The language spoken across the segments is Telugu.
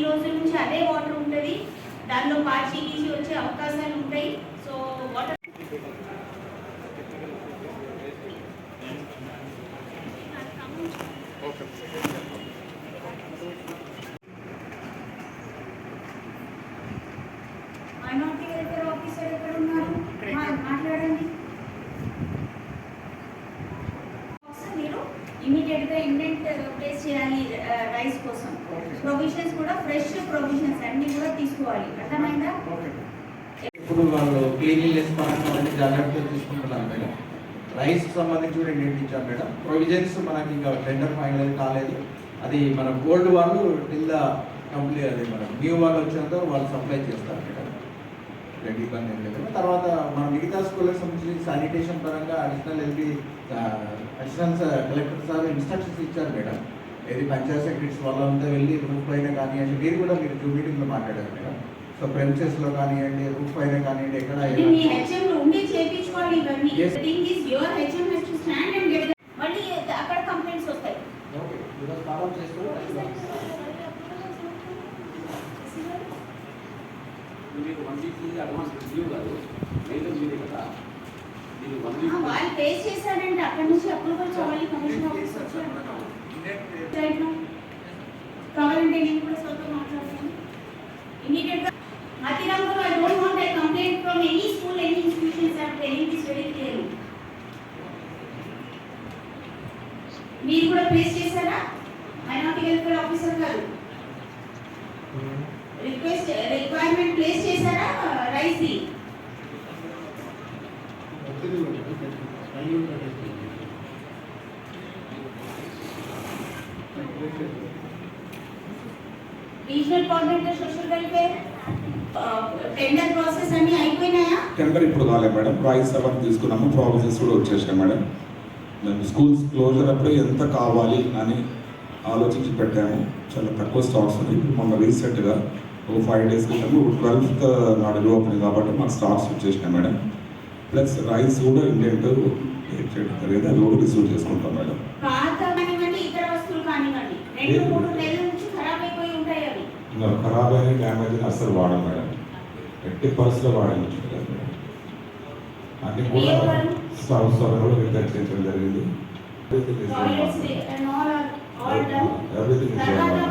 రోజుల నుంచి అదే వాటర్ ఉంటుంది, దానిలో పాచి గీచి వచ్చే అవకాశాలు ఉంటాయి. So water minority welfare officer ఎక్కడ ఉన్నారు? మాట్లాడండి. మీరు ఇమీడియట్ గా ఇండెంట్ ప్లేస్ చేయాలి రైస్ కోసం. ప్రొవిజన్స్ కూడా ఫ్రెష్ ప్రొవిజన్స్ అన్ని కూడా తీసుకోవాలి. అర్థమైందా? ఇప్పుడు వాళ్ళు క్లీన్లీనెస్ పరంగా అన్ని జాగ్రత్తలు తీసుకుంటున్నారు మేడం. రైస్ సంబంధించి కూడా ఇండెంట్ ఇచ్చారు మేడం. ప్రొవిజన్స్ మనకి ఇంకా టెండర్ ఫైనల్ కాలేదు. అది మన గోల్డ్ వాళ్ళు కింద కంప్లీట్, అది మనం న్యూ వాళ్ళు వచ్చేంత వాళ్ళు సప్లై చేస్తారు మేడం. రెడీ పని లేదు. తర్వాత మన మిగతా స్కూళ్ళకి సంబంధించి శానిటేషన్ పరంగా అడిషనల్ కలెక్టర్ సార్ ఇన్స్ట్రక్షన్స్ ఇచ్చారు మేడం. ఏది పంచాయత్ సెక్రటరీస్ వాళ్ళంతా వెళ్ళి రూఫ్ పైన కానివ్వండి, మీరు జూ మీటింగ్లో మాట్లాడారు మేడం. సో ప్రెమిసెస్లో కానివ్వండి, రూఫ్ పైన కానివ్వండి, ఎక్కడ అక్కడ కంప్లైంట్స్ వస్తాయి. మీకు 1 వీక్ ముందు అడ్వాన్స్ రివ్యూ కాదు, మెయిన్ మీరే కదా. మీరు 1 వీక్ వాళ్ళు పే చేశారంటే అక్కడ నుంచి అప్రూవల్ కావాలి. కమిషన్ ఆఫీస్ కావాలంటే నేను కూడా సొంత మాట్లాడతాను. ఇమీడియట్ గా Mathirampur, I don't want a complaint from any school, any institutions are telling this very clearly. మీరు కూడా ప్లేస్ చేశారా మైనారిటీ వెల్ఫేర్ ఆఫీసర్ గారు? రిక్వైర్మెంట్ ప్లేస్ చేశారా rice the? Regional coordinator social welfare tender process అన్ని అయిపోయినాయా? టెండర్ ఇప్పుడు కాలేదు మేడం. రైస్ అవన్నీ తీసుకున్నాము, ప్రావిజన్స్ కూడా వచ్చేసాయి మేడం. మేము స్కూల్స్ క్లోజర్ అప్పుడే ఎంత కావాలి అని ఆలోచించి పెట్టాము. చాలా తక్కువ స్టాక్స్ ఉంది. మొన్న రీసెంట్గా ఒక 5 days క్రితం 12th నాడు ఓపెనింగ్ కాబట్టి మాకు స్టాక్స్ వచ్చేసినాయి మేడం. ప్లస్ రైస్ కూడా ఇండియన్ చేయడం జరిగింది, అది కూడా రిసీవ్ చేసుకుంటాం మేడం. ఖరాబ్ అయిన డ్యామేజ్ అసలు వాడాం మేడం. ఎట్టి పరిస్థితిలో వాడాలి మేడం. అన్ని కూడా స్టాక్స్ కూడా రిటర్న్ చేయడం జరిగింది.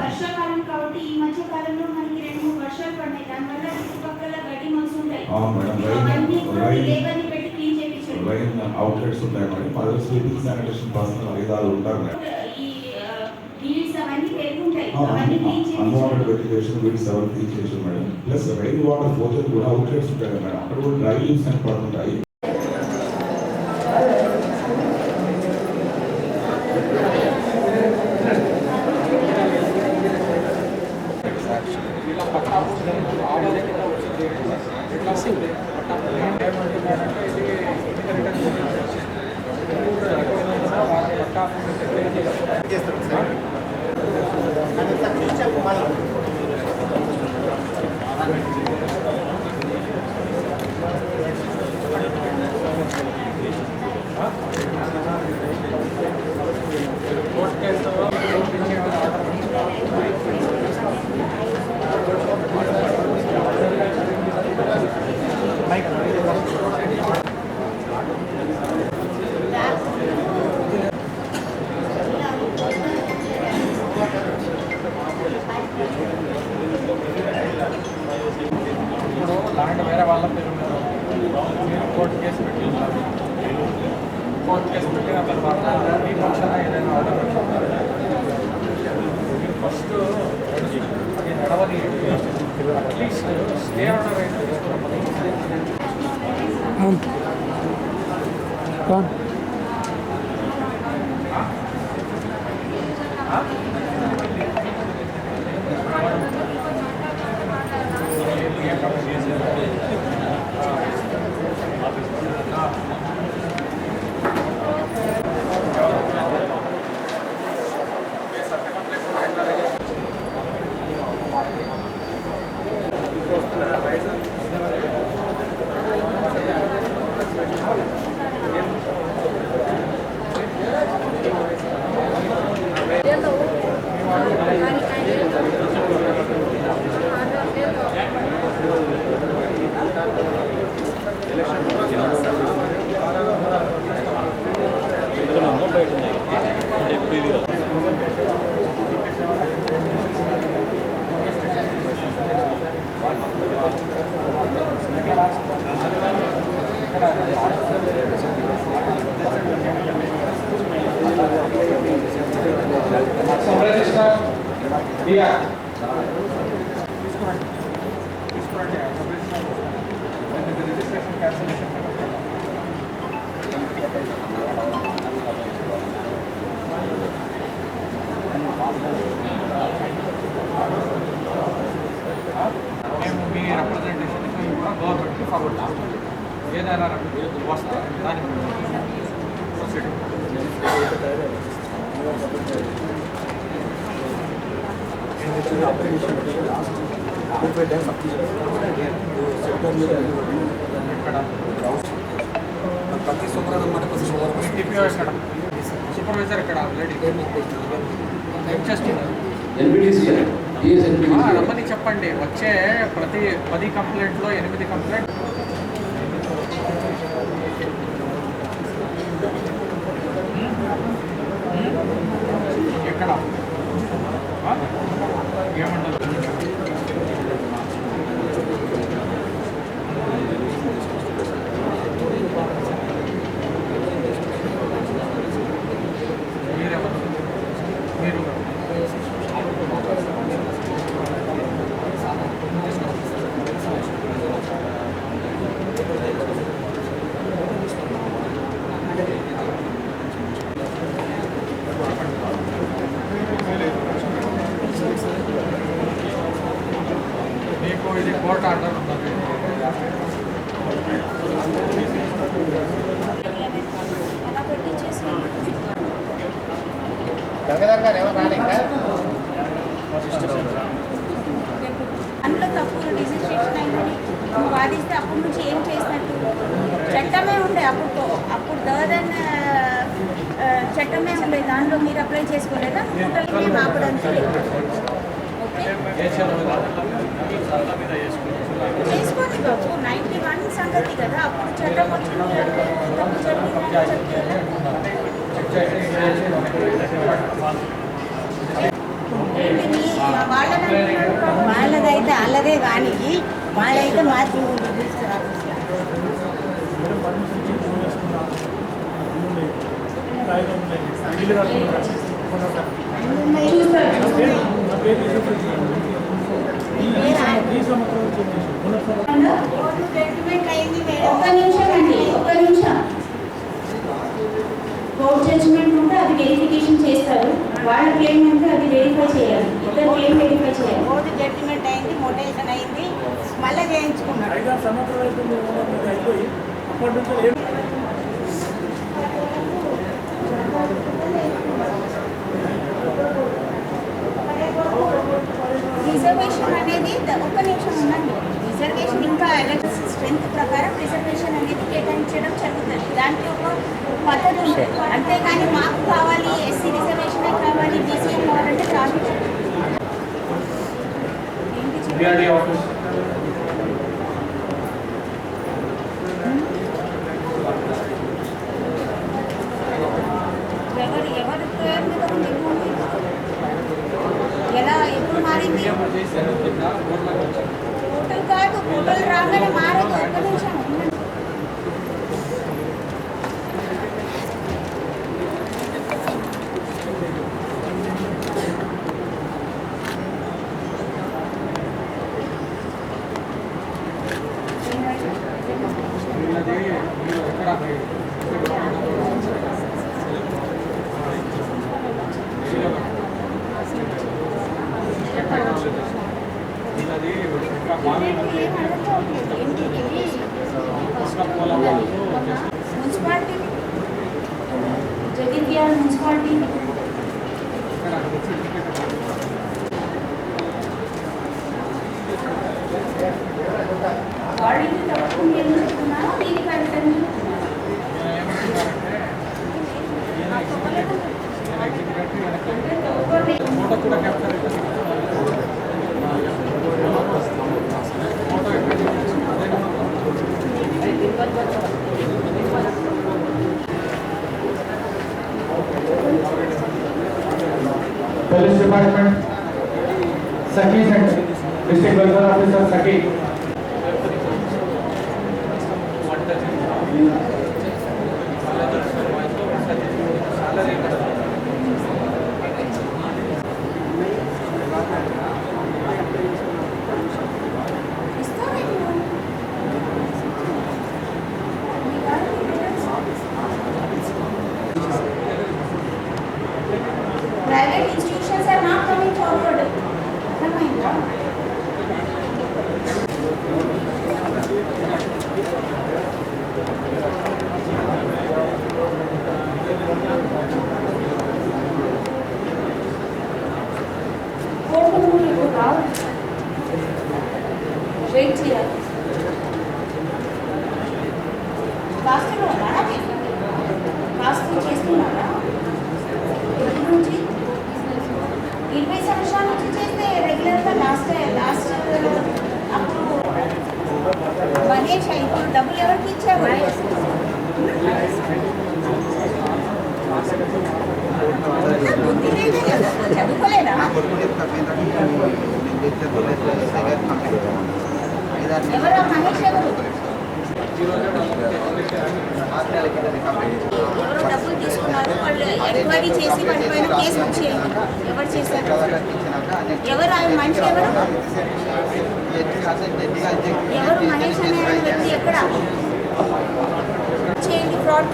వర్షాకాలం కాబట్టి ఈ మధ్య కాలంలో మనకి 2-3 వర్షాలు పడినాయి. దానివల్ల చుట్టుపక్కల గడ్డి మనుసు ఉంటాయి. రైన్ అవుట్లెట్స్ ఉంటాయి మేడం. అదే స్లీపింగ్ శానిటేషన్ పర్సనల్ 5-6 ఉంటారు మేడం. అన్వాంటెడ్ వెంటిలేషన్ వీటి 7 తీసేసాం మేడం. ప్లస్ రైన్ వాటర్ పోతే కూడా అవుట్లెట్స్ ఉంటాయి మేడం. అక్కడ కూడా డ్రై లీవ్స్ అని పడుతుంటాయి. ల్యాండ్ వేరే వాళ్ళ పేరు కోర్టు కేసు పెట్టినారు. కోర్టు కేసు పెట్టి అతను ఈ పక్షాన ఏదైనా ఆర్డర్ పెట్టుకుంటారు. మీరు ఫస్ట్ అది నడవని అట్లీస్ట్ స్టే ఆర్డర్ అయితే తీసుకురండి రిజిస్ట్రేషన్ క్యాన్సిలేషన్ మేము మీ రిప్రజెంటేషన్కి కూడా గవర్నమెంట్కి ఫార్వర్డ్ చేస్తాం. ఏదైనా వస్తే దానికి ప్రొసీడింగ్ ప్రతి శుక్రవారం మాట ప్రతి శుక్రవారం టీపీఓ ఇక్కడ సూపర్వైజర్ ఇక్కడ ఆల్రెడీ ఏం చేస్తున్నారు రమ్మని చెప్పండి. వచ్చే ప్రతి 10 కంప్లైంట్లో 8 కంప్లైంట్ ఎక్కడ ఏమంటారు మీరెవరు మీరు మీకు ఇది కోర్టు ఆర్డర్ ఉన్నది. అలా పెట్టించేసి అందులో తప్పులు రిజిస్ట్రేషన్ అయిందని నువ్వు వాదిస్తే అప్పటి నుంచి ఏం చేసినట్టు చట్టమే ఉండే అప్పుడు దర్దన్ చట్టమే ఉండే దానిలో మీరు అప్లై చేసుకోలేదా టోటల్గా ఆపడానికి ఓకే చేసుకోండి బాబు 91 సంగతి కదా అప్పుడు చట్టం వచ్చింది తప్పు జరిగింది వాళ్ళదైతే అల్లదే కానీ వాళ్ళైతే మార్చి ఒక్క నిమిషం అండి ఒక్క నిమిషం కోర్ట్ జడ్జిమెంట్ ఉంటే అది వెరిఫికేషన్ చేస్తారు. వాళ్ళ క్లెయిమ్ ఉంటే అది వెరిఫై చేయాలి. ఇద్దరు క్లెయిమ్ వెరిఫై చేయాలి. కోర్టు జడ్జిమెంట్ అయింది, మోటేషన్ అయింది, మళ్ళీ చేయించుకున్నారు. రిజర్వేషన్ అనేది ఒక్క నిమిషం ఉందండి. రిజర్వేషన్ ఇంకా ఎలక్షన్ స్ట్రెంత్ ప్రకారం రిజర్వేషన్ అనేది కేటాయించడం జరుగుతుంది. దానికి ఒక పద్ధతి ఉంటుంది. అంతేకాని మాకు కావాలి ఎస్సీ రిజర్వేషన్ కావాలి బీసీ కావాలంటే కాదు. ఎవరి పేరు మీద ఉంది భూమి? ఎలా ఎప్పుడు మారింది? టోటల్ కాదు, టోటల్ రాగానే మారదు. ఒక్క నిమిషం మున్సిపాలిటీ జగిత్యాల మున్సిపాలిటీ వాళ్ళు ఇది తప్పకుండా ఏం చెప్తున్నారు దీనికి అర్థం కూడా capture Police Department, Sakhi Center, District Welfare Officer Sakhi. Wait చేయాలి. ఫాస్ట్గా ఉన్నారా? ఫాస్టింగ్ చేస్తున్నారా? ఎప్పటి నుంచి? 20 సంవత్సరాల నుంచి చేస్తే రెగ్యులర్గా లాస్ట్ అప్పుడు మహేష్ ఇప్పుడు డబ్బులు ఎవరికి ఇచ్చారు? బుద్ధి లేదే కదా, చదువుకోలేదా? ఎవరు మహేష్ ఎవరు? ఎవరో డబ్బులు తీసుకున్నారు, వాళ్ళు ఎంక్వైరీ చేసి వాటి పైన కేసు బుక్ చేయండి. ఎవరు చేశారు? ఎవరు ఆయన మనిషి? ఎవరు మహేష్ అనే వ్యక్తి? ఎక్కడ చేయండి? ఫ్రాడ్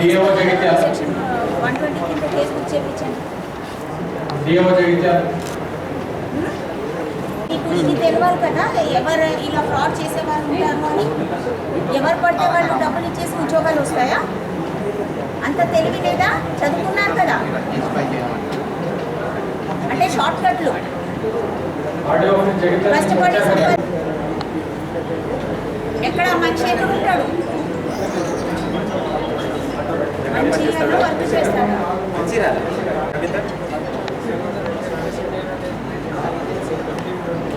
సెక్షన్ 120 కింద కేసు బుక్ చేయించండి. మీకు ఇది తెలియాలి కదా, ఎవరు ఇలా ఫ్రాడ్ చేసే వాళ్ళు ఉంటారు అని. ఎవరు పడితే వాళ్ళు డబ్బులు ఇచ్చేసి ఉద్యోగాలు వస్తాయా? అంత తెలివి లేదా? చదువుకున్నారు కదా, అంటే షార్ట్ కట్లు కష్టపడి ఎక్కడ మనిషి ఎక్కడ ఉంటాడు? మంచిర్యాలలో వర్క్ చేస్తాడు.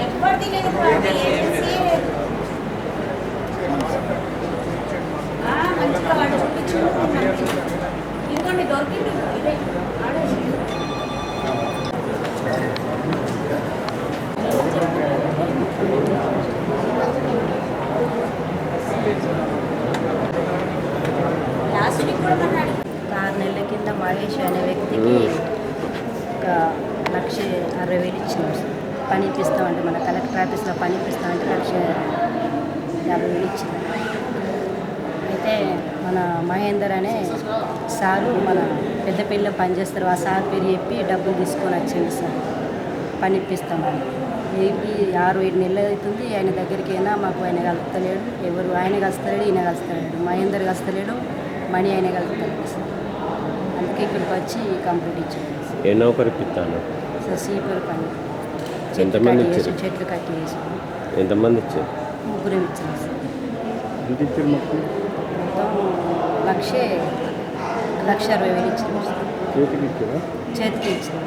ఎవరిది లేదు, ఏజెన్సీ లేదు. మంచిగా వాడు చూపించు. ఇదిగోండి దొరికింది, ఇదే లాస్ట్ వీక్ కూడా మనం 6 నెలల కింద మహేష్ అనే వ్యక్తికి ఒక 1,60,000 ఇచ్చినాం సార్. పని ఇప్పిస్తామంటే మన కలెక్టర్ ఆఫీస్లో పని ఇప్పిస్తామంటే 1,50,000 ఇచ్చినాం. అయితే మన మహేందర్ అనే సారు మన పెద్దపల్లిలో పనిచేస్తారు. ఆ సార్ పేరు చెప్పి డబ్బులు తీసుకొని వచ్చింది సార్, పని ఇప్పిస్తామని. మేబీ 6-7 నెలలు అవుతుంది. ఆయన దగ్గరికి అయినా మాకు ఆయన కలుపుతలేడు. ఎవరు ఆయన కలుస్తలేడు, ఈయన కలుస్తలేడు. మహేందర్ కలుస్తలేడు, మణి ఆయన కలుపుతలేడు సార్. అందుకే ఇక్కడికి వచ్చి కంప్లీట్ ఇచ్చాను సార్. ఏ నౌకరు ఇప్పిస్తాను సార్ సీపర్ పని ఎంతమంది ఇచ్చారు? చెట్లు కట్టి వేసాం. ఎంతమంది ఇచ్చారు? 3 ఇచ్చాను సార్. ఎంత ఇచ్చారు మొత్తం? మొత్తం 1,60,000 ఇచ్చాను సార్. చేతికి ఇచ్చారా? చేతికి ఇచ్చాను.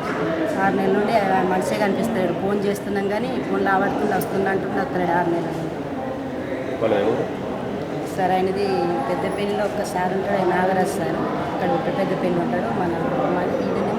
6 నెలల నుండి మనిషే కనిపిస్తాడు. ఫోన్ చేస్తున్నాం కానీ ఫోన్ లావడుతుంది, వస్తున్నా అంటుండే వస్తున్నాడు 6 నెలల నుండి. వాళ్ళు ఎవరు? సార్ ఆయనది పెద్దపల్లిలో ఒక సార్ ఉంటాడు, నాగరాజ్ సార్. ఇక్కడ పెద్దపల్లి ఉంటాడు. మన ఈయన